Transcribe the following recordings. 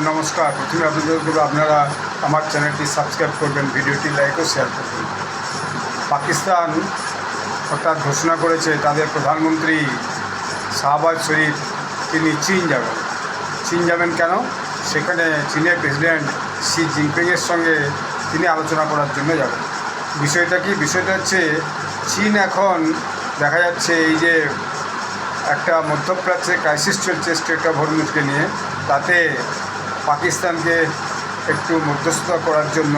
নমস্কার। প্রথমে আপনাদের আপনারা আমার চ্যানেলটি সাবস্ক্রাইব করবেন, ভিডিওটি লাইক ও শেয়ার করবেন। পাকিস্তান হঠাৎ ঘোষণা করেছে তাদের প্রধানমন্ত্রী শাহবাজ শরীফ তিনি চীন যাবেন কেন? সেখানে চীনের প্রেসিডেন্ট শি জিনপিংয়ের সঙ্গে তিনি আলোচনা করার জন্য যাবেন। বিষয়টা কি? বিষয়টা হচ্ছে চীন এখন দেখা যাচ্ছে এই যে একটা মধ্যপ্রাচ্যে ক্রাইসিস চলছে স্ট্রেট অফ হরমুজকে নিয়ে, তাতে পাকিস্তানকে একটু মধ্যস্থতা করার জন্য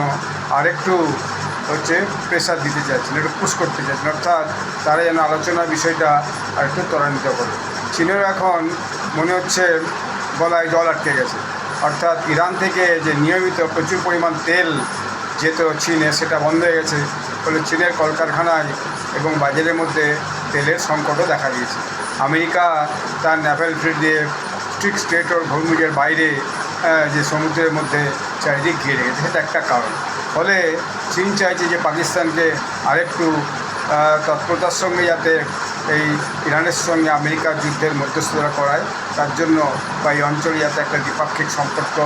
আরেকটু প্রেশার দিতে চাইছেন, একটু পুশ করতে চাইছেন, অর্থাৎ তারা যেন আলোচনার বিষয়টা আরেকটু ত্বরান্বিত করে। চীনেরও এখন মনে হচ্ছে গলায় জল আটকে গেছে, অর্থাৎ ইরান থেকে যে নিয়মিত প্রচুর পরিমাণ তেল যেত চীনে, সেটা বন্ধ হয়ে গেছে। ফলে চীনের কলকারখানায় এবং বাজারের মধ্যে তেলের সংকটও দেখা দিয়েছে। আমেরিকা তার নেভাল ফ্লিট দিয়ে স্ট্রেট অফ হরমুজের বাইরে যে সমুদ্রের মধ্যে চারিদিক ঘিরে রেখেছে, সেটা একটা কারণ। ফলে চীন চাইছে যে পাকিস্তানকে আরেকটু তৎপরতার সঙ্গে যাতে এই ইরানের সঙ্গে আমেরিকার যুদ্ধের মধ্যস্থতা করায়, তার জন্য বা এই অঞ্চলে যাতে একটা দ্বিপাক্ষিক সম্পর্ক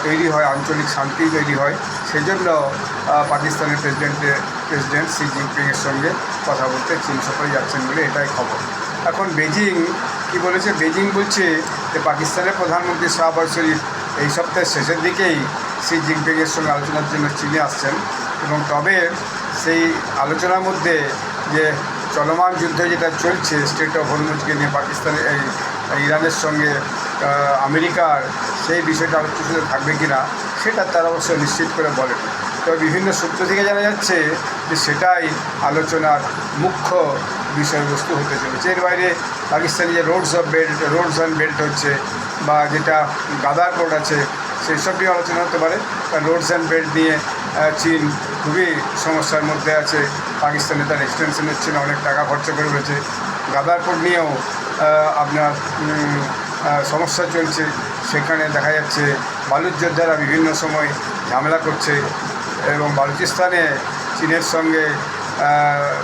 তৈরি হয়, আঞ্চলিক শান্তি তৈরি হয়, সেজন্য পাকিস্তানের প্রেসিডেন্ট শি জিনপিংয়ের সঙ্গে কথা বলতে চীন সফরে যাচ্ছেন বলে এটাই খবর। এখন বেজিং কি বলেছে? বেজিং বলছে যে পাকিস্তানের প্রধানমন্ত্রী শাহবাজ শরীফ এই সপ্তাহের শেষের দিকেই শি জিনপিংয়ের সঙ্গে আলোচনার জন্য চীনে আসছেন, এবং তবে সেই আলোচনার মধ্যে যে চলমান যুদ্ধ যেটা চলছে স্ট্রেট অফ হরমুজকে নিয়ে পাকিস্তানের ইরানের সঙ্গে আমেরিকার, সেই বিষয়টা আলোচনা থাকবে কি না সেটা তারা অবশ্য নিশ্চিত করে বলেন। তবে বিভিন্ন সূত্র থেকে জানা যাচ্ছে যে সেটাই আলোচনার মুখ্য বিষয়বস্তু হতে চলেছে। এর বাইরে পাকিস্তানি যে রোডস অ্যান্ড বেল্ট হচ্ছে, বা যেটা গাদার পোর্ট আছে, সেই সব নিয়ে আলোচনা হতে পারে। কারণ রোডস অ্যান্ড বেল্ট নিয়ে চীন খুবই সমস্যার মধ্যে আছে। পাকিস্তানে তার এক্সটেনশন হচ্ছে না, অনেক টাকা খরচা করে রয়েছে। গাদার পোর্ট নিয়েও আপনার সমস্যা চলছে। সেখানে দেখা যাচ্ছে বালুচ যোদ্ধারা বিভিন্ন সময় ঝামেলা করছে, এবং বালুচিস্তানে চীনের সঙ্গে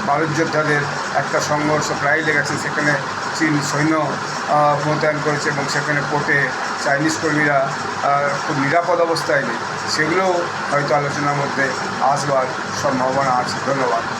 বালুচ যোদ্ধাদের একটা সংঘর্ষ প্রায় লেগেছে। সেখানে চীন সৈন্য মোতায়েন করেছে, এবং সেখানে পোর্টে চাইনিজ কর্মীরা খুব নিরাপদ অবস্থায় নেই। সেগুলোও হয়তো আলোচনার মধ্যে আসবার সম্ভাবনা আছে। ধন্যবাদ।